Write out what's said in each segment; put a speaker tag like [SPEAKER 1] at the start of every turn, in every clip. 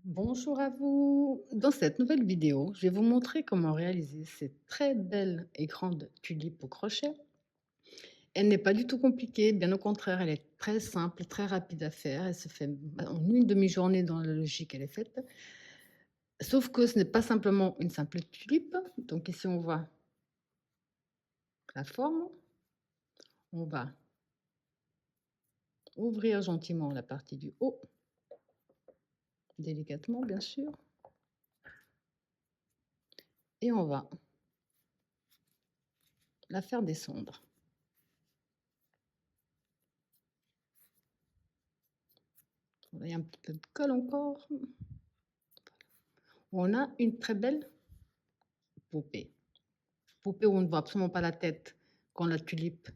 [SPEAKER 1] Bonjour à vous. Dans cette nouvelle vidéo, je vais vous montrer comment réaliser cette très belle et grande tulipe au crochet. Elle n'est pas du tout compliquée, bien au contraire, elle est très simple, très rapide à faire. Elle se fait en une demi-journée dans la logique, elle est faite. Sauf que ce n'est pas simplement une simple tulipe. Donc ici, on voit la forme. On va ouvrir gentiment la partie du haut, délicatement bien sûr. Et on va la faire descendre. Il y a un petit peu de colle encore. On a une très belle poupée. Poupée où on ne voit absolument pas la tête quand la tulipe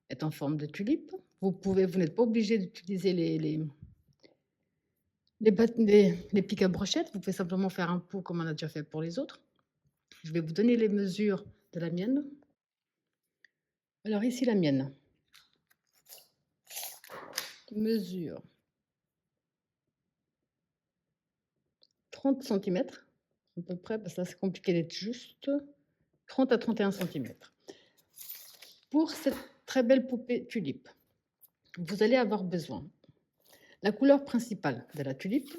[SPEAKER 1] est en forme de tulipe. Vous n'êtes pas obligé d'utiliser les pics à brochette. Vous pouvez simplement faire un pot comme on a déjà fait pour les autres. Je vais vous donner les mesures de la mienne. Alors ici la mienne mesure 30 centimètres à peu près, parce que là c'est compliqué d'être juste. 30 à 31 centimètres. Pour cette très belle poupée tulipe, vous allez avoir besoin la couleur principale de la tulipe.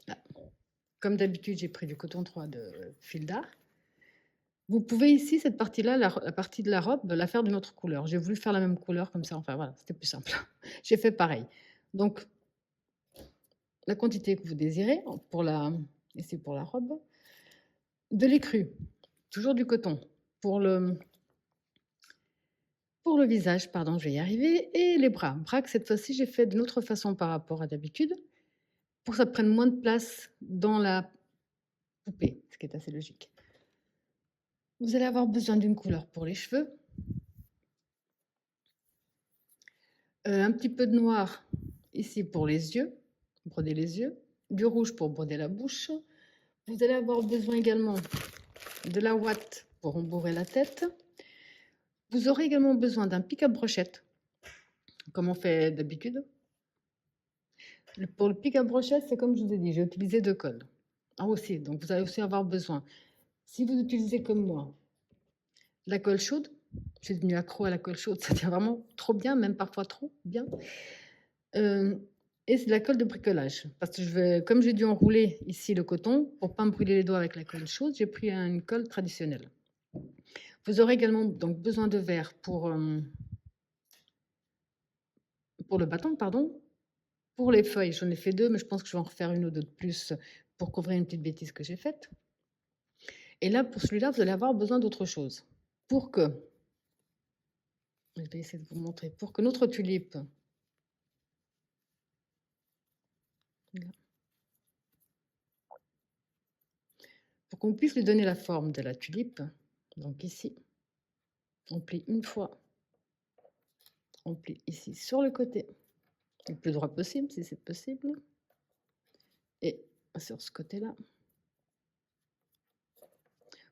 [SPEAKER 1] Là. Comme d'habitude, j'ai pris du coton 3 de fil d'art. Vous pouvez ici, cette partie-là, la partie de la robe, la faire d'une autre couleur. J'ai voulu faire la même couleur comme ça, enfin voilà, c'était plus simple. J'ai fait pareil. Donc, la quantité que vous désirez, ici pour la robe, de l'écru, toujours du coton. Pour le visage, pardon, je vais y arriver, et les bras. Bras que cette fois-ci, j'ai fait d'une autre façon par rapport à d'habitude, pour que ça prenne moins de place dans la poupée, ce qui est assez logique. Vous allez avoir besoin d'une couleur pour les cheveux, un petit peu de noir ici pour les yeux, broder les yeux, du rouge pour broder la bouche. Vous allez avoir besoin également de la ouate pour rembourrer la tête. Vous aurez également besoin d'un pic à brochette, comme on fait d'habitude. Pour le pic à brochette, c'est comme je vous ai dit, j'ai utilisé 2 cols. Ah aussi, donc vous allez aussi avoir besoin, si vous utilisez comme moi, la colle chaude, je suis devenue accro à la colle chaude, ça tient vraiment trop bien, même parfois trop bien. Et c'est de la colle de bricolage, parce que comme j'ai dû enrouler ici le coton, pour pas me brûler les doigts avec la colle chaude, j'ai pris une colle traditionnelle. Vous aurez également donc besoin de verre pour le bâton, pardon. Pour les feuilles, j'en ai fait 2, mais je pense que je vais en refaire une ou deux de plus pour couvrir une petite bêtise que j'ai faite. Et là, pour celui-là, vous allez avoir besoin d'autre chose. Je vais essayer de vous montrer, pour que notre tulipe, pour qu'on puisse lui donner la forme de la tulipe, donc ici, on plie une fois, on plie ici sur le côté, le plus droit possible si c'est possible, et sur ce côté-là,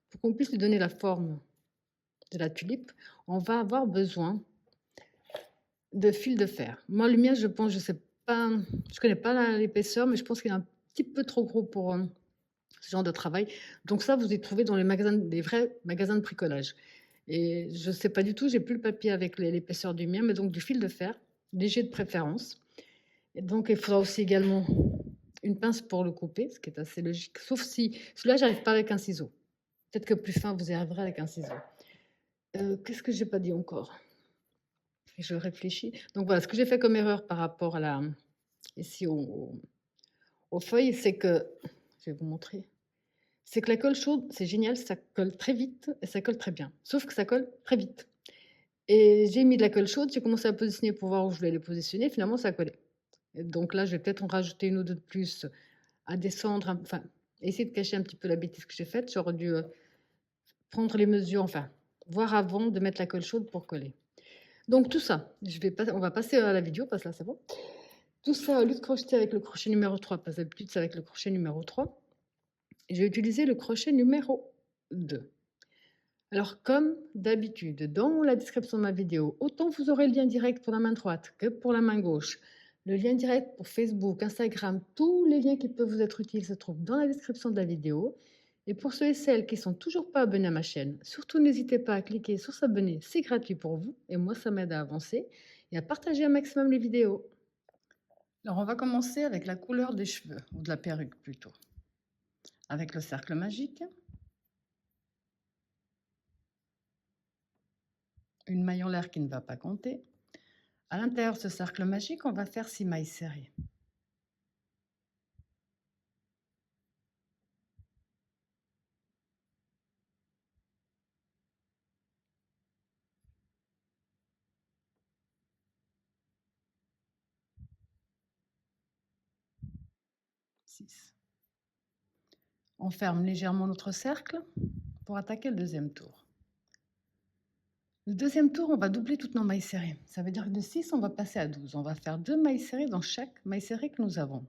[SPEAKER 1] pour qu'on puisse lui donner la forme de la tulipe, on va avoir besoin de fil de fer. Moi, le mien, je pense, je sais pas, je connais pas l'épaisseur, mais je pense qu'il est un petit peu trop gros pour ce genre de travail. Donc ça, vous y trouvez dans les vrais magasins de bricolage. Et je sais pas du tout, j'ai plus le papier avec l'épaisseur du mien, mais donc du fil de fer, léger de préférence. Et donc, il faudra aussi également une pince pour le couper, ce qui est assez logique. Sauf si celui-là, j'arrive pas avec un ciseau. Peut-être que plus fin, vous y arriverez avec un ciseau. Qu'est-ce que j'ai pas dit encore? Je réfléchis. Donc voilà, ce que j'ai fait comme erreur par rapport ici aux feuilles, c'est que, je vais vous montrer, c'est que la colle chaude, c'est génial, ça colle très vite et ça colle très bien. Sauf que ça colle très vite. Et j'ai mis de la colle chaude, j'ai commencé à positionner pour voir où je voulais les positionner, finalement ça collait. Et donc là, je vais peut-être en rajouter une ou deux de plus à descendre, enfin, essayer de cacher un petit peu la bêtise que j'ai faite. J'aurais dû prendre les mesures, enfin, voir avant de mettre la colle chaude pour coller. Donc tout ça, on va passer à la vidéo parce que là c'est bon. Tout ça, au lieu de crocheter avec le crochet numéro 3, parce que d'habitude c'est avec le crochet numéro 3, j'ai utilisé le crochet numéro 2. Alors comme d'habitude, dans la description de ma vidéo, autant vous aurez le lien direct pour la main droite que pour la main gauche, Le lien direct pour Facebook, Instagram, tous les liens qui peuvent vous être utiles se trouvent dans la description de la vidéo. Et pour ceux et celles qui sont toujours pas abonnés à ma chaîne, surtout n'hésitez pas à cliquer sur s'abonner, c'est gratuit pour vous et moi ça m'aide à avancer et à partager un maximum les vidéos. Alors on va commencer avec la couleur des cheveux, ou de la perruque plutôt. Avec le cercle magique, une maille en l'air qui ne va pas compter. À l'intérieur de ce cercle magique, on va faire 6 mailles serrées. On ferme légèrement notre cercle pour attaquer le deuxième tour. Le deuxième tour, on va doubler toutes nos mailles serrées. Ça veut dire que de 6, on va passer à 12. On va faire 2 mailles serrées dans chaque maille serrée que nous avons.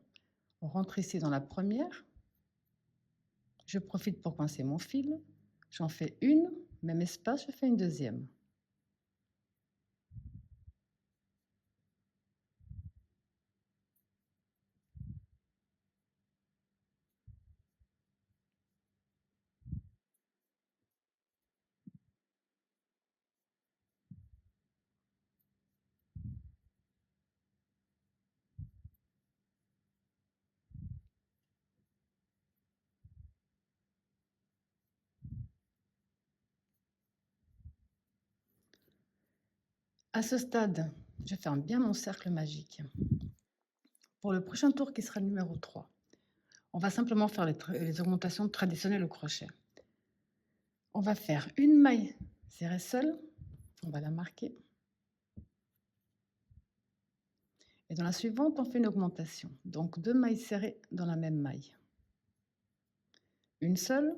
[SPEAKER 1] On rentre ici dans la première. Je profite pour coincer mon fil. J'en fais une, même espace, je fais une deuxième. À ce stade, je ferme bien mon cercle magique. Pour le prochain tour qui sera le numéro 3, on va simplement faire les augmentations traditionnelles au crochet. On va faire une maille serrée seule, on va la marquer. Et dans la suivante, on fait une augmentation. Donc 2 mailles serrées dans la même maille. Une seule,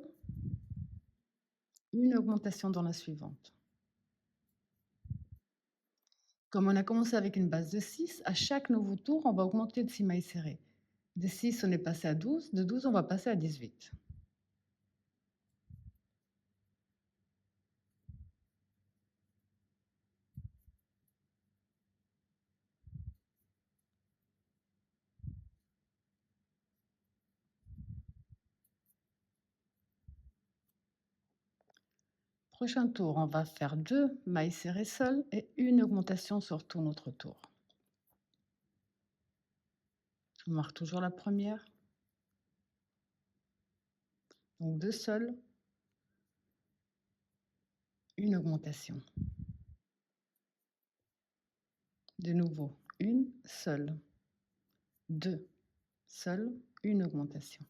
[SPEAKER 1] une augmentation dans la suivante. Comme on a commencé avec une base de 6, à chaque nouveau tour, on va augmenter de 6 mailles serrées. De 6, on est passé à 12. De 12, on va passer à 18. Prochain tour, on va faire 2 mailles serrées seules et une augmentation sur tout notre tour. Je marque toujours la première. Donc 2 seules, une augmentation. De nouveau, une seule, 2 seules, une augmentation.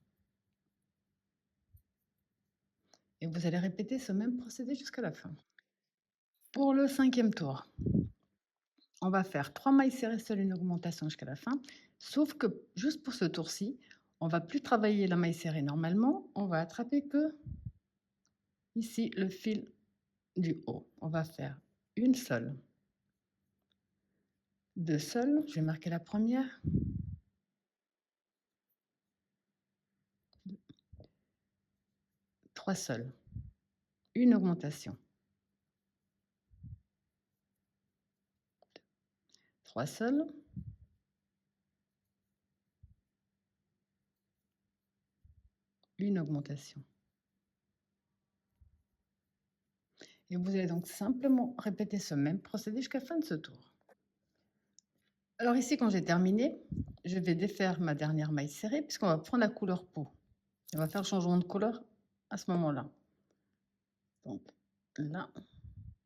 [SPEAKER 1] Et vous allez répéter ce même procédé jusqu'à la fin. Pour le 5e tour, on va faire 3 mailles serrées seules, une augmentation jusqu'à la fin. Sauf que juste pour ce tour-ci, on ne va plus travailler la maille serrée normalement. On va attraper que ici le fil du haut. On va faire une seule, 2 seules. Je vais marquer la première. 3 seules. Une augmentation. 3 seules. Une augmentation. Et vous allez donc simplement répéter ce même procédé jusqu'à la fin de ce tour. Alors ici, quand j'ai terminé, je vais défaire ma dernière maille serrée puisqu'on va prendre la couleur peau. On va faire le changement de couleur à ce moment-là. Donc là,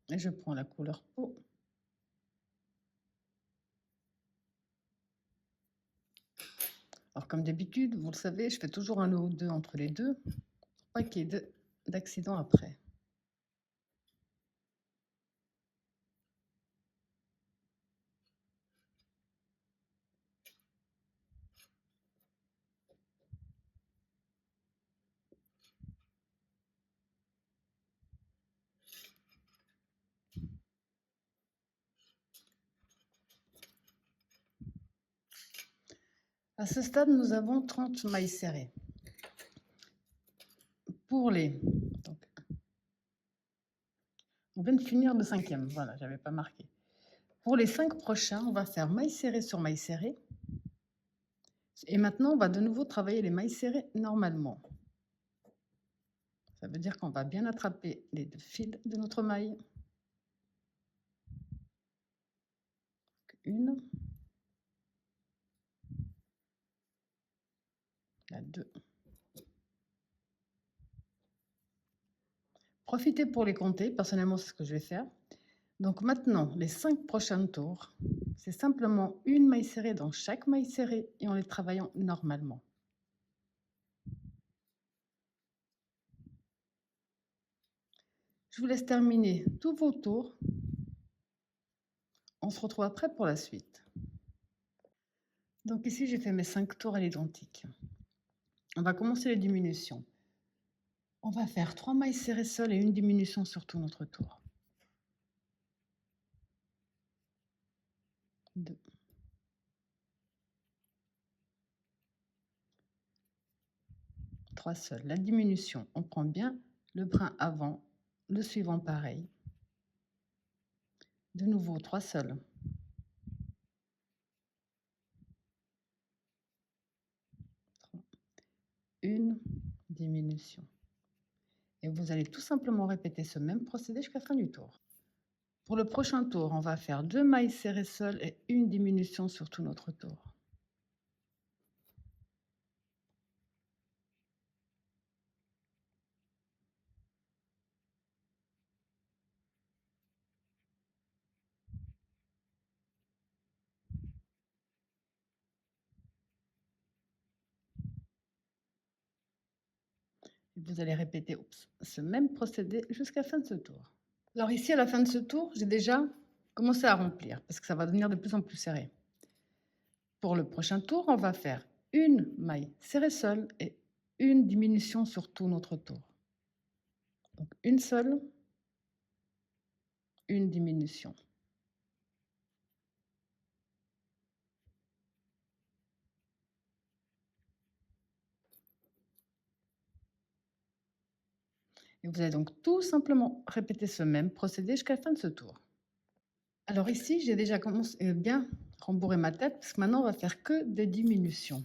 [SPEAKER 1] je prends la couleur peau. Alors comme d'habitude, vous le savez, je fais toujours un nœud ou deux entre les deux pour pas qu'il y ait d'accident après. À ce stade, nous avons 30 mailles serrées. Pour les... Donc, on vient de finir le 5e, voilà, j'avais pas marqué. Pour les 5 prochains, on va faire maille serrée sur maille serrée. Et maintenant, on va de nouveau travailler les mailles serrées normalement. Ça veut dire qu'on va bien attraper les 2 fils de notre maille. 1, la 2. Profitez pour les compter, personnellement c'est ce que je vais faire. Donc maintenant, les 5 prochains tours, c'est simplement une maille serrée dans chaque maille serrée et en les travaillant normalement. Je vous laisse terminer tous vos tours. On se retrouve après pour la suite. Donc ici, j'ai fait mes 5 tours à l'identique. On va commencer les diminutions. On va faire 3 mailles serrées seules et une diminution sur tout notre tour. 2. 3 seules. La diminution, on prend bien le brin avant, le suivant pareil. De nouveau, 3 seules. 1 diminution. Et vous allez tout simplement répéter ce même procédé jusqu'à la fin du tour. Pour le prochain tour, on va faire 2 mailles serrées seules et une diminution sur tout notre tour. Et vous allez répéter ce même procédé jusqu'à la fin de ce tour. Alors ici, à la fin de ce tour, j'ai déjà commencé à remplir parce que ça va devenir de plus en plus serré. Pour le prochain tour, on va faire une maille serrée seule et une diminution sur tout notre tour. Donc une seule, une diminution. Et vous allez donc tout simplement répéter ce même procédé jusqu'à la fin de ce tour. Alors ici, j'ai déjà commencé bien rembourré ma tête parce que maintenant, on va faire que des diminutions.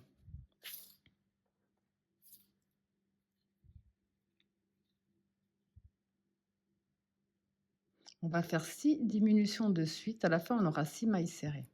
[SPEAKER 1] On va faire 6 diminutions de suite. À la fin, on aura 6 mailles serrées.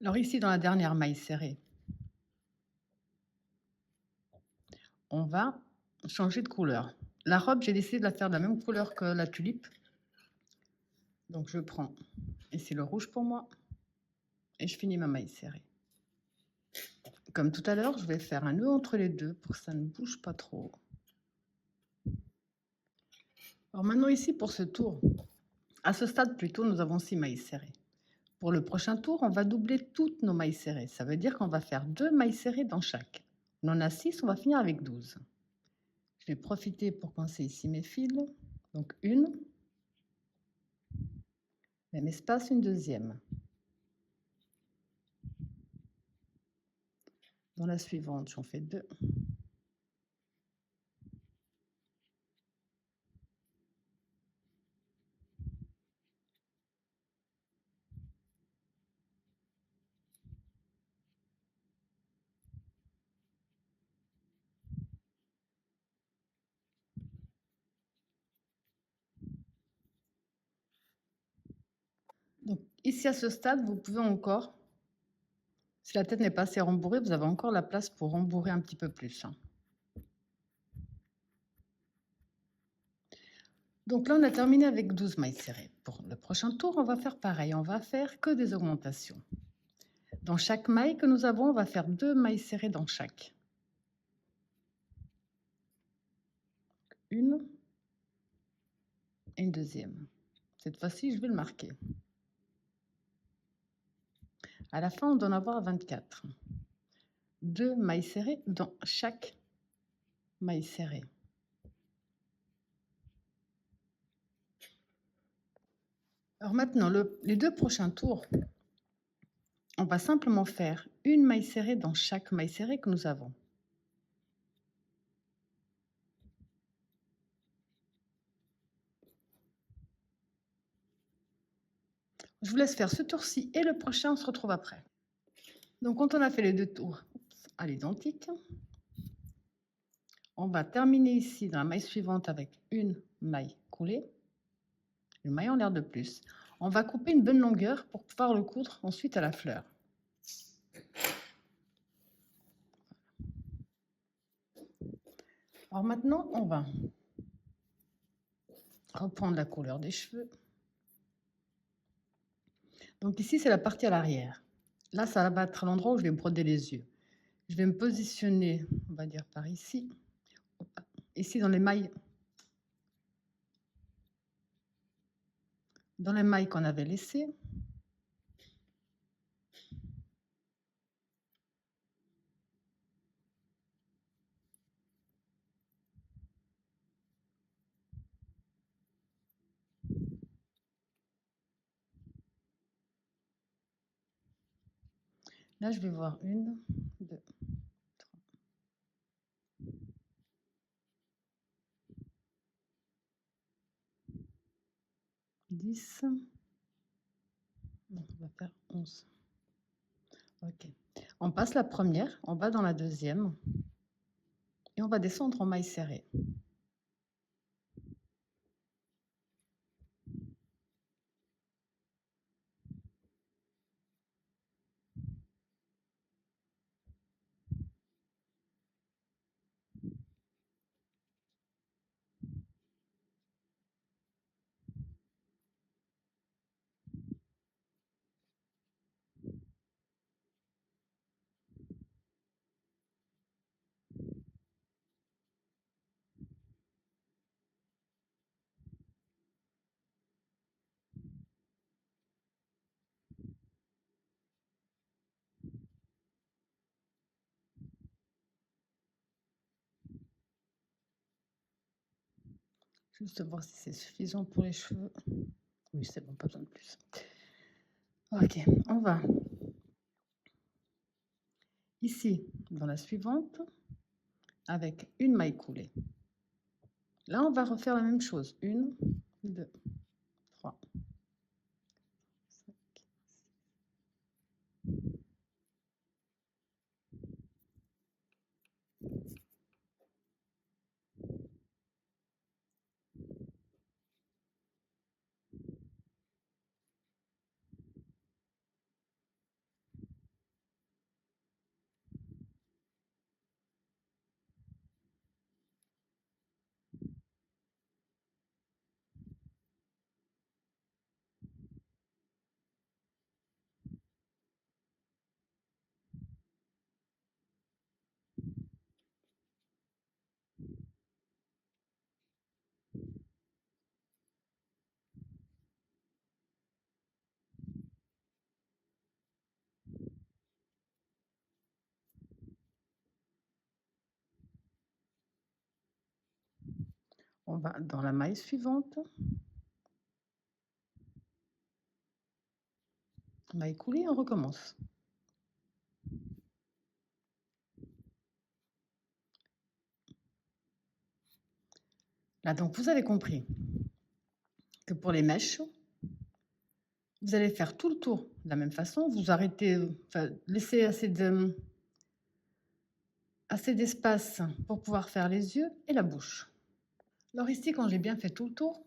[SPEAKER 1] Alors ici, dans la dernière maille serrée, on va changer de couleur. La robe, j'ai décidé de la faire de la même couleur que la tulipe. Donc je prends ici le rouge pour moi et je finis ma maille serrée. Comme tout à l'heure, je vais faire un nœud entre les deux pour que ça ne bouge pas trop. Alors maintenant ici, pour ce tour, à ce stade plutôt, nous avons 6 mailles serrées. Pour le prochain tour, on va doubler toutes nos mailles serrées. Ça veut dire qu'on va faire 2 mailles serrées dans chaque. On en a 6, on va finir avec 12. Je vais profiter pour coincer ici mes fils. Donc une, même espace, une deuxième. Dans la suivante, j'en fais 2. Donc ici à ce stade, vous pouvez encore, si la tête n'est pas assez rembourrée, vous avez encore la place pour rembourrer un petit peu plus. Donc là, on a terminé avec 12 mailles serrées. Pour le prochain tour, on va faire pareil. On va faire que des augmentations. Dans chaque maille que nous avons, on va faire 2 mailles serrées dans chaque. Une et une deuxième. Cette fois-ci, je vais le marquer. À la fin, on doit en avoir 24. 2 mailles serrées dans chaque maille serrée. Alors maintenant, les 2 prochains tours, on va simplement faire une maille serrée dans chaque maille serrée que nous avons. Je vous laisse faire ce tour-ci et le prochain, on se retrouve après. Donc, quand on a fait les 2 tours à l'identique, on va terminer ici dans la maille suivante avec une maille coulée, une maille en l'air de plus. On va couper une bonne longueur pour pouvoir le coudre ensuite à la fleur. Alors maintenant, on va reprendre la couleur des cheveux. Donc ici, c'est la partie à l'arrière. Là, ça va être l'endroit où je vais broder les yeux. Je vais me positionner, on va dire par ici, ici dans les mailles qu'on avait laissées. Là, je vais voir 1, 2, 3, 10. On va faire 11. Ok. On passe la première, on va dans la deuxième et on va descendre en maille serrée. Juste voir si c'est suffisant pour les cheveux. Oui, c'est bon, pas besoin de plus. Ok, on va ici dans la suivante avec une maille coulée. Là, on va refaire la même chose. 1, 2, 3, 5. On va dans la maille suivante. Maille coulée, on recommence. Là, donc, vous avez compris que pour les mèches, vous allez faire tout le tour de la même façon. Vous arrêtez, enfin, laissez assez d'espace pour pouvoir faire les yeux et la bouche. Alors ici, quand j'ai bien fait tout le tour,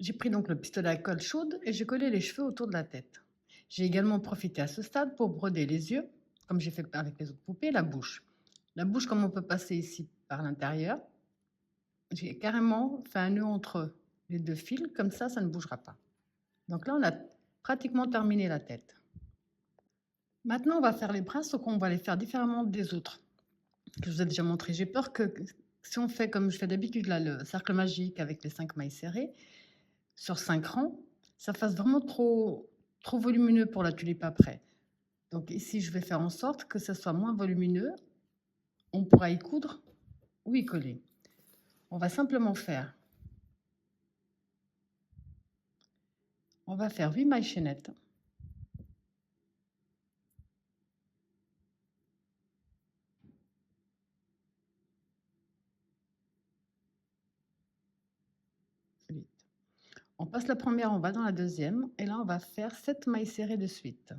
[SPEAKER 1] j'ai pris donc le pistolet à colle chaude et j'ai collé les cheveux autour de la tête. J'ai également profité à ce stade pour broder les yeux, comme j'ai fait avec les autres poupées, la bouche. La bouche, comme on peut passer ici par l'intérieur, j'ai carrément fait un nœud entre les 2 fils, comme ça ne bougera pas. Donc là, on a pratiquement terminé la tête. Maintenant, on va faire les bras, sauf qu'on va les faire différemment des autres, que je vous ai déjà montré. J'ai peur que si on fait comme je fais d'habitude, là, le cercle magique avec les 5 mailles serrées, sur 5 rangs, ça fasse vraiment trop volumineux pour la tulipe après. Donc ici, je vais faire en sorte que ça soit moins volumineux. On pourra y coudre ou y coller. On va simplement faire, on va faire 8 mailles chaînettes. On passe la première, on va dans la deuxième, et là on va faire 7 mailles serrées de suite.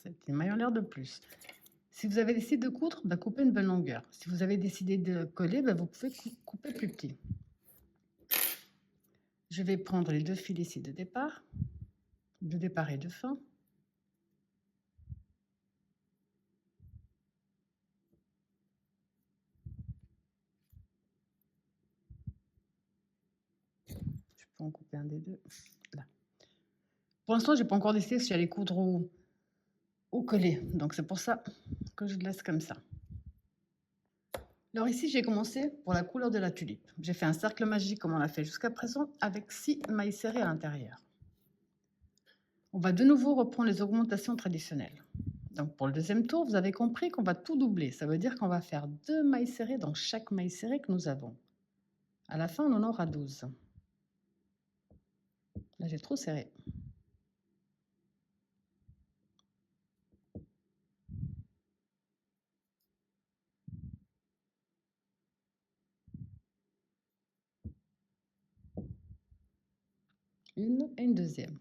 [SPEAKER 1] C'est une maille en l'air de plus. Si vous avez décidé de coudre, bah, coupez une bonne longueur. Si vous avez décidé de coller, bah, vous pouvez couper plus petit. Je vais prendre les deux fils ici de départ et de fin. Je peux en couper un des deux. Là. Pour l'instant, je n'ai pas encore décidé si j'allais coudre ou coller. Donc c'est pour ça que je le laisse comme ça. Alors ici, j'ai commencé pour la couleur de la tulipe. J'ai fait un cercle magique comme on l'a fait jusqu'à présent avec 6 mailles serrées à l'intérieur. On va de nouveau reprendre les augmentations traditionnelles. Donc pour le deuxième tour, vous avez compris qu'on va tout doubler. Ça veut dire qu'on va faire 2 mailles serrées dans chaque maille serrée que nous avons. À la fin, on en aura 12. Là, j'ai trop serré. Une et une deuxième.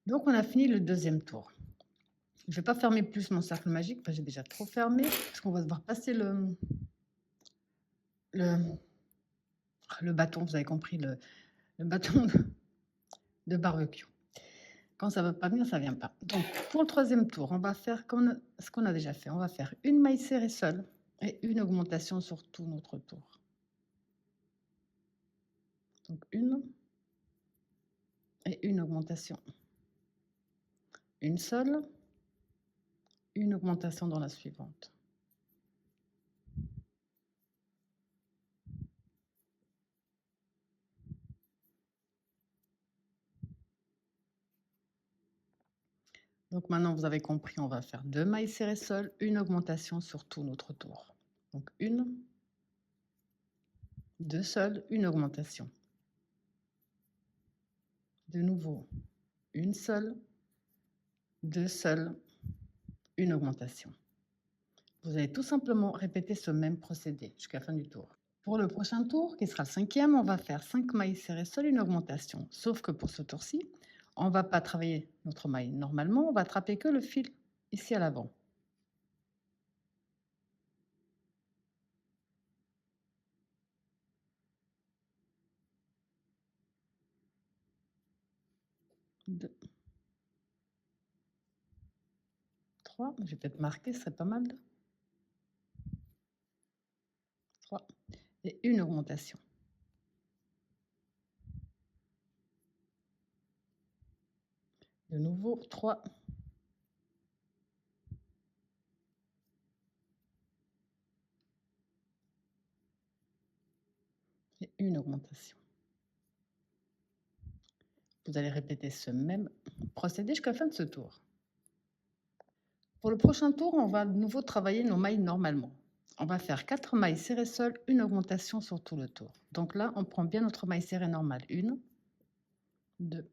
[SPEAKER 1] Donc, on a fini le deuxième tour. Je ne vais pas fermer plus mon cercle magique, parce que j'ai déjà trop fermé, parce qu'on va devoir passer le bâton, vous avez compris, le bâton de barbecue. Quand ça ne va pas venir, ça ne vient pas. Donc, pour le troisième tour, on va faire comme ce qu'on a déjà fait. On va faire une maille serrée seule et une augmentation sur tout notre tour. Donc, une et une augmentation. Une seule, une augmentation dans la suivante. Donc maintenant, vous avez compris, on va faire 2 mailles serrées seules, une augmentation sur tout notre tour. Donc une, deux seules, une augmentation. De nouveau, une seule, deux seules, une augmentation. Vous allez tout simplement répéter ce même procédé jusqu'à la fin du tour. Pour le prochain tour, qui sera le cinquième, on va faire 5 mailles serrées seules, une augmentation. Sauf que pour ce tour-ci, on ne va pas travailler notre maille normalement, on va attraper que le fil ici à l'avant. Deux, trois, je vais peut-être marquer, ce serait pas mal. 3 et une augmentation. De nouveau, 3 et une augmentation. Vous allez répéter ce même procédé jusqu'à la fin de ce tour. Pour le prochain tour, on va de nouveau travailler nos mailles normalement. On va faire 4 mailles serrées seules, une augmentation sur tout le tour. Donc là, on prend bien notre maille serrée normale. 1, 2,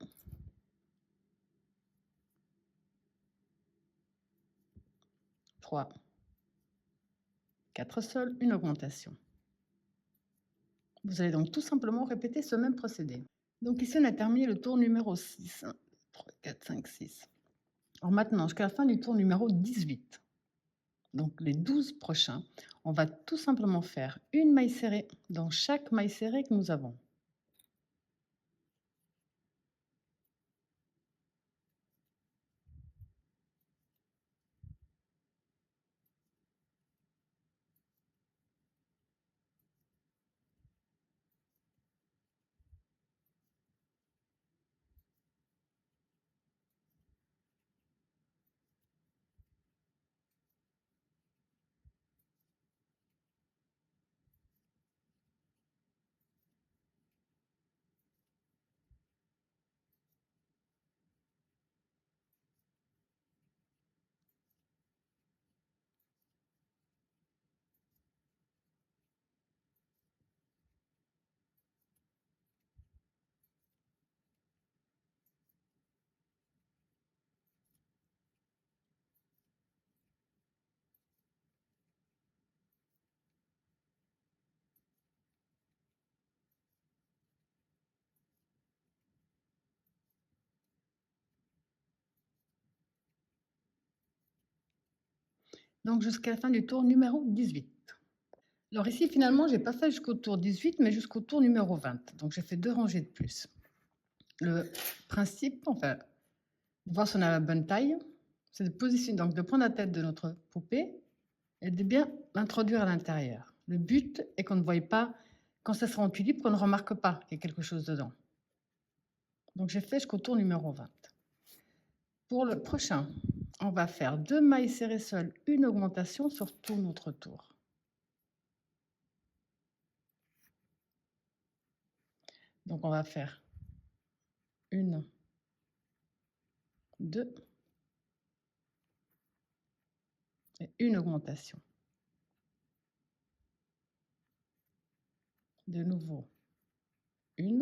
[SPEAKER 1] 3, 4 seules, une augmentation. Vous allez donc tout simplement répéter ce même procédé. Donc ici, on a terminé le tour numéro 6. 3, 4, 5, 6. Alors maintenant, jusqu'à la fin du tour numéro 18, donc les 12 prochains, on va tout simplement faire une maille serrée dans chaque maille serrée que nous avons. Donc jusqu'à la fin du tour numéro 18. Alors ici, finalement, je n'ai pas fait jusqu'au tour 18, mais jusqu'au tour numéro 20. Donc j'ai fait 2 rangées de plus. Le principe, enfin, de voir si on a la bonne taille, c'est de positionner, donc de prendre la tête de notre poupée et de bien l'introduire à l'intérieur. Le but est qu'on ne voie pas, quand ça sera en tulipe, qu'on ne remarque pas qu'il y a quelque chose dedans. Donc j'ai fait jusqu'au tour numéro 20. Pour le prochain, on va faire 2 mailles serrées seules, une augmentation sur tout notre tour. Donc on va faire 1, 2 et une augmentation. De nouveau, 1,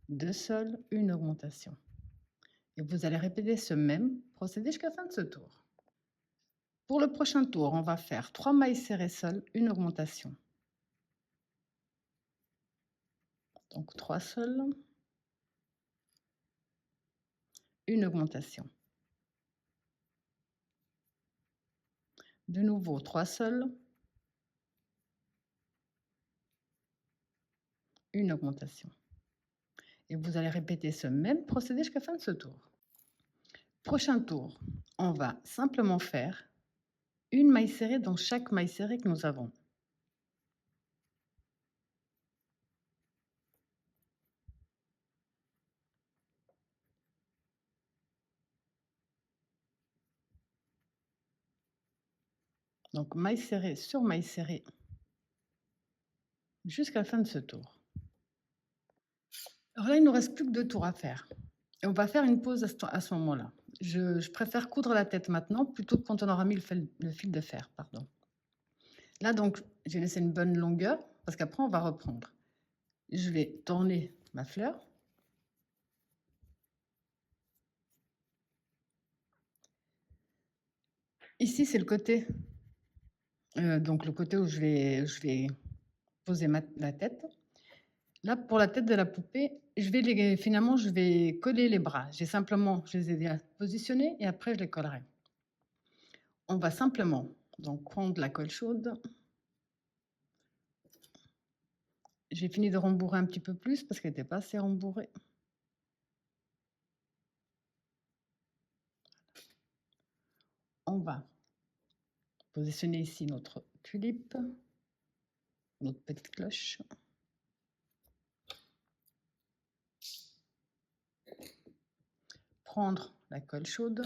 [SPEAKER 1] 2 seules, une augmentation. Et vous allez répéter ce même procédé jusqu'à la fin de ce tour. Pour le prochain tour, on va faire 3 mailles serrées seules, une augmentation. Donc 3 seules, une augmentation. De nouveau, 3 seules, une augmentation. Et vous allez répéter ce même procédé jusqu'à la fin de ce tour. Prochain tour, on va simplement faire une maille serrée dans chaque maille serrée que nous avons. Donc maille serrée sur maille serrée jusqu'à la fin de ce tour. Alors là, il ne nous reste plus que 2 tours à faire. Et on va faire une pause à ce moment-là. Je préfère coudre la tête maintenant plutôt que quand on aura mis le fil de fer. Pardon. Là, donc, j'ai laissé une bonne longueur parce qu'après, on va reprendre. Je vais tourner ma fleur. Ici, c'est le côté, donc le côté où je vais poser la tête. Là, pour la tête de la poupée, finalement, je vais coller les bras. Je les ai déjà positionnés et après, je les collerai. On va simplement donc prendre la colle chaude. J'ai fini de rembourrer un petit peu plus parce qu'elle n'était pas assez rembourrée. On va positionner ici notre tulipe, notre petite cloche. Prendre la colle chaude.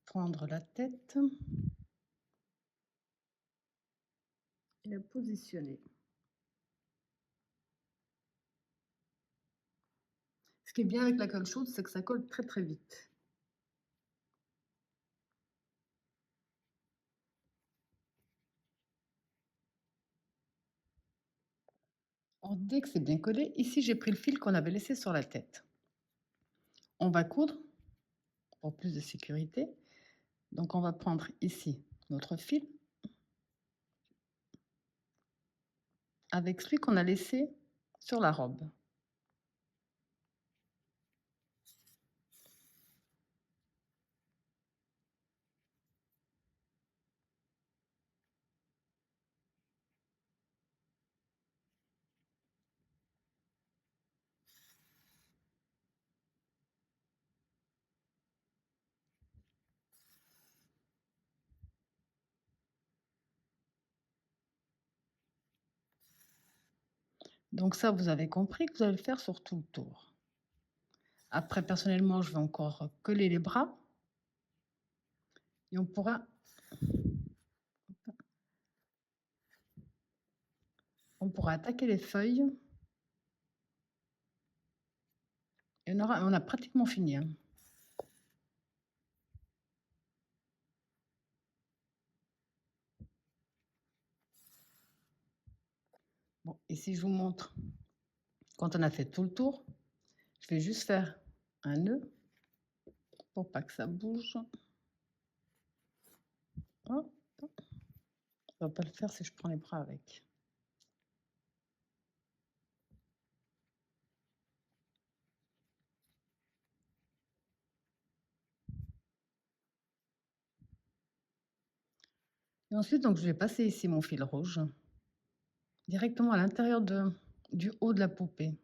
[SPEAKER 1] Prendre la tête. Et la positionner. Ce qui est bien avec la colle chaude, c'est que ça colle très très vite. Alors, dès que c'est bien collé, ici j'ai pris le fil qu'on avait laissé sur la tête. On va coudre, pour plus de sécurité, Donc, on va prendre ici notre fil avec celui qu'on a laissé sur la robe. Donc ça, vous avez compris que vous allez le faire sur tout le tour. Après, personnellement, je vais encore coller les bras. Et on pourra attaquer les feuilles. Et on a pratiquement fini. Hein. Bon, et si je vous montre, quand on a fait tout le tour, je vais juste faire un nœud pour pas que ça bouge. Hop. Ça va pas le faire si je prends les bras avec. Et ensuite, donc, je vais passer ici mon fil rouge directement à l'intérieur du haut de la poupée.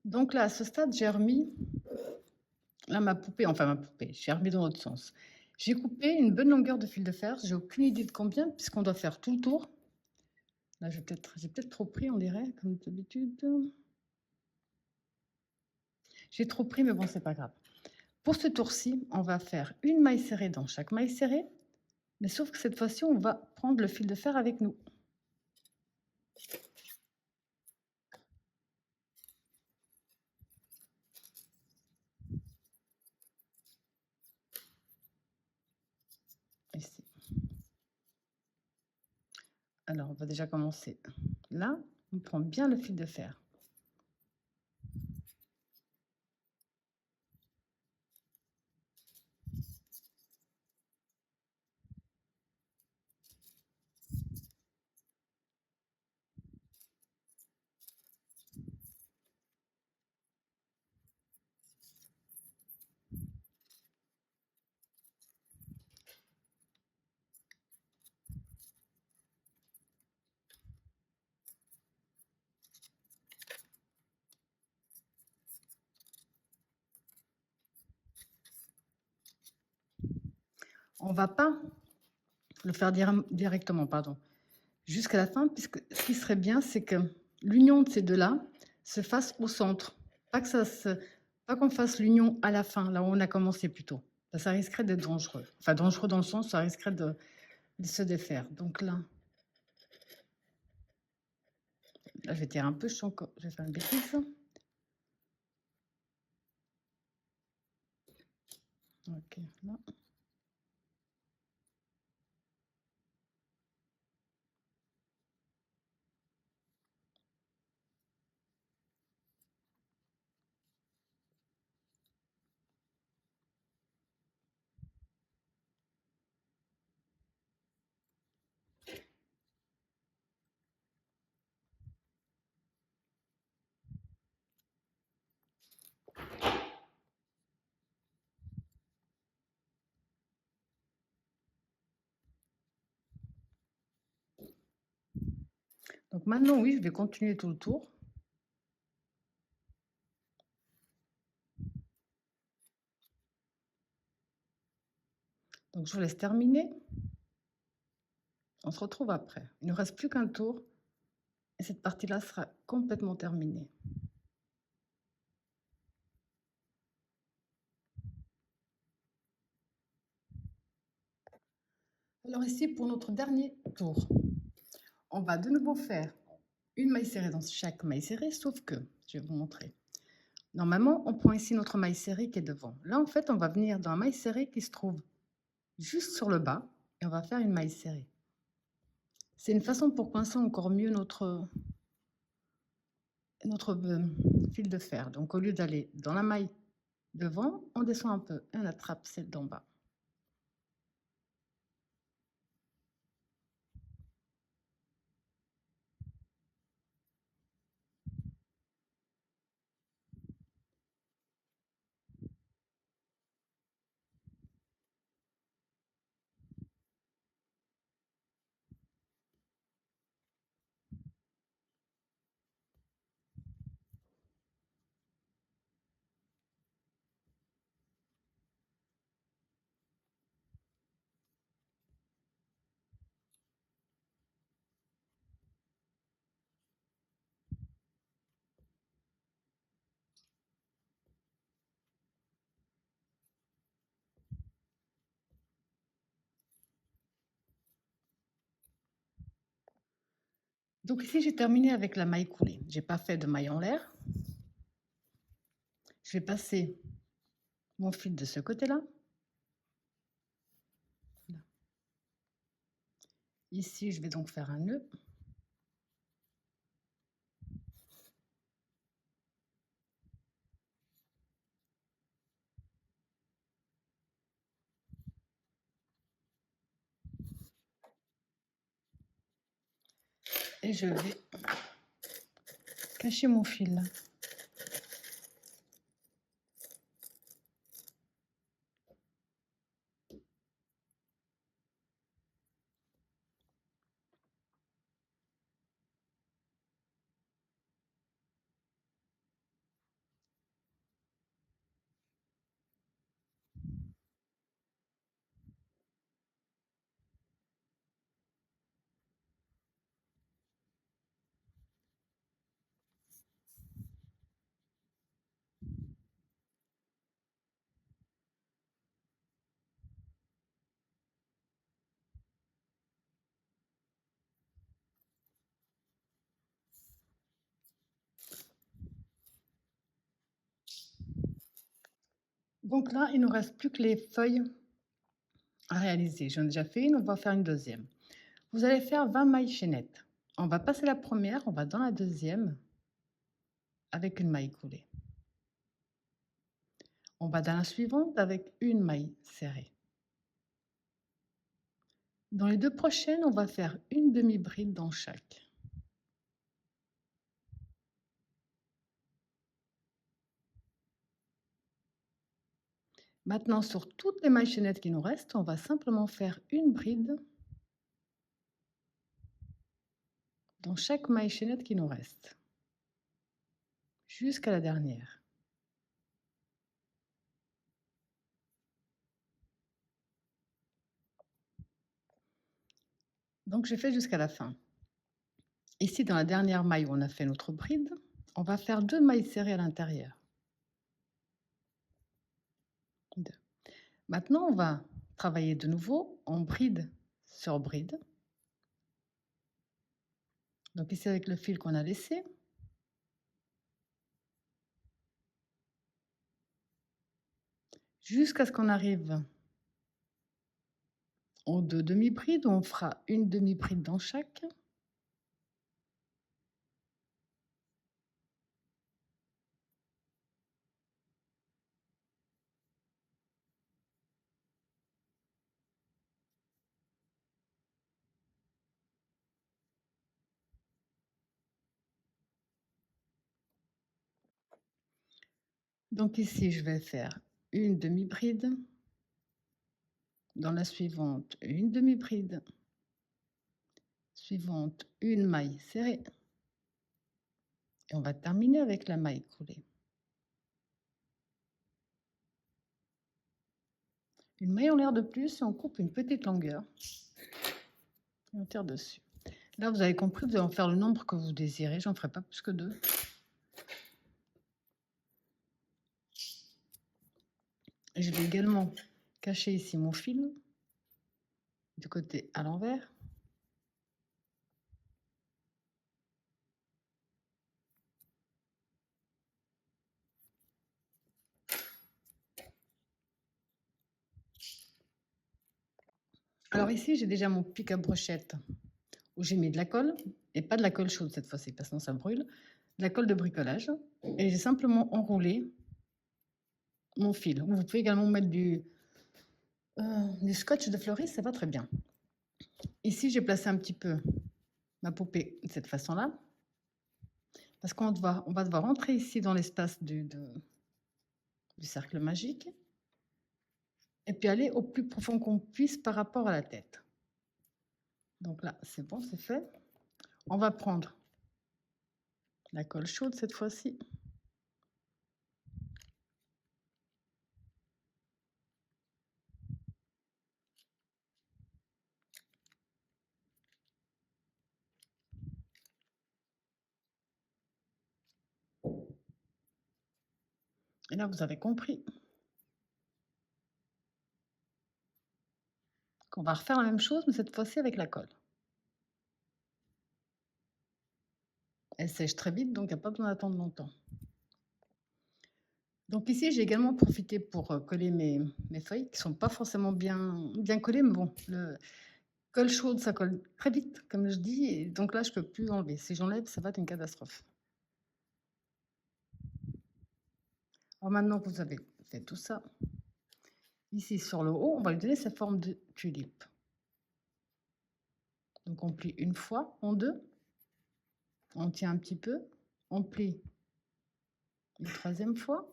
[SPEAKER 1] Donc là, à ce stade, j'ai remis, là, ma poupée, j'ai remis dans l'autre sens. J'ai coupé une bonne longueur de fil de fer, j'ai aucune idée de combien, puisqu'on doit faire tout le tour. Là, j'ai peut-être trop pris, on dirait, comme d'habitude. J'ai trop pris, mais bon, c'est pas grave. Pour ce tour-ci, on va faire une maille serrée dans chaque maille serrée, mais sauf que cette fois-ci, on va prendre le fil de fer avec nous. Ici. Alors, on va déjà commencer. Là, on prend bien le fil de fer. On ne va pas le faire directement, pardon, jusqu'à la fin, puisque ce qui serait bien, c'est que l'union de ces deux-là se fasse au centre. Pas qu'on fasse l'union à la fin, là où on a commencé plutôt. Ça risquerait d'être dangereux. Enfin, dangereux dans le sens, ça risquerait de se défaire. Donc là, je vais tirer un peu, je vais faire une bêtise. Ok, là. Donc maintenant, oui, je vais continuer tout le tour. Donc je vous laisse terminer. On se retrouve après. Il ne reste plus qu'un tour et cette partie-là sera complètement terminée. Alors ici, pour notre dernier tour, on va de nouveau faire une maille serrée dans chaque maille serrée, sauf que, je vais vous montrer. Normalement, on prend ici notre maille serrée qui est devant. Là, en fait, on va venir dans la maille serrée qui se trouve juste sur le bas et on va faire une maille serrée. C'est une façon pour coincer encore mieux notre fil de fer. Donc, au lieu d'aller dans la maille devant, on descend un peu et on attrape celle d'en bas. Donc ici, j'ai terminé avec la maille coulée. J'ai pas fait de maille en l'air. Je vais passer mon fil de ce côté-là. Ici, je vais donc faire un nœud. Et je vais cacher mon fil. Donc là, il ne nous reste plus que les feuilles à réaliser. J'en ai déjà fait une, on va faire une deuxième. Vous allez faire 20 mailles chaînettes. On va passer la première, on va dans la deuxième avec une maille coulée. On va dans la suivante avec une maille serrée. Dans les deux prochaines, on va faire une demi-bride dans chaque. Maintenant, sur toutes les mailles chaînettes qui nous restent, on va simplement faire une bride dans chaque maille chaînette qui nous reste, jusqu'à la dernière. Donc, j'ai fait jusqu'à la fin. Ici, dans la dernière maille où on a fait notre bride, on va faire 2 mailles serrées à l'intérieur. Maintenant, on va travailler de nouveau en bride sur bride. Donc ici, avec le fil qu'on a laissé, jusqu'à ce qu'on arrive aux 2 demi-brides, on fera une demi-bride dans chaque. Donc ici, je vais faire une demi-bride. Dans la suivante, une demi-bride. Suivante, une maille serrée. Et on va terminer avec la maille coulée. Une maille en l'air de plus et on coupe une petite longueur. Et on tire dessus. Là, vous avez compris, vous allez en faire le nombre que vous désirez. J'en ferai pas plus que 2. Je vais également cacher ici mon fil. du côté à l'envers. Alors ici, j'ai déjà mon pic à brochette où j'ai mis de la colle, et pas de la colle chaude cette fois-ci, parce que sinon ça brûle, de la colle de bricolage. Et j'ai simplement enroulé mon fil. Vous pouvez également mettre du scotch de fleuriste, ça va très bien. Ici, j'ai placé un petit peu ma poupée de cette façon-là, parce qu'on va devoir rentrer ici dans l'espace du cercle magique, et puis aller au plus profond qu'on puisse par rapport à la tête. Donc là, c'est bon, c'est fait. On va prendre la colle chaude cette fois-ci. Et là, vous avez compris qu'on va refaire la même chose, mais cette fois-ci avec la colle. Elle sèche très vite, donc il n'y a pas besoin d'attendre longtemps. Donc ici, j'ai également profité pour coller mes feuilles, qui ne sont pas forcément bien collées, mais bon, le colle chaude, ça colle très vite, comme je dis, et donc là, je ne peux plus enlever. Si j'enlève, ça va être une catastrophe. Alors maintenant que vous avez fait tout ça, ici sur le haut, on va lui donner sa forme de tulipe. Donc on plie une fois en deux, on tient un petit peu, on plie une troisième fois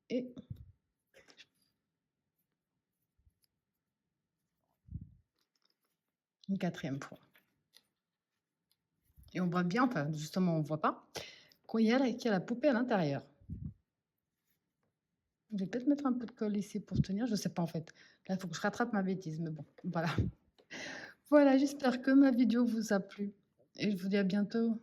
[SPEAKER 1] et une quatrième fois. Et on voit bien, enfin justement on ne voit pas, qu'il y a la poupée à l'intérieur. Je vais peut-être mettre un peu de colle ici pour tenir, je ne sais pas en fait. Là, il faut que je rattrape ma bêtise, mais bon, voilà. Voilà, j'espère que ma vidéo vous a plu et je vous dis à bientôt.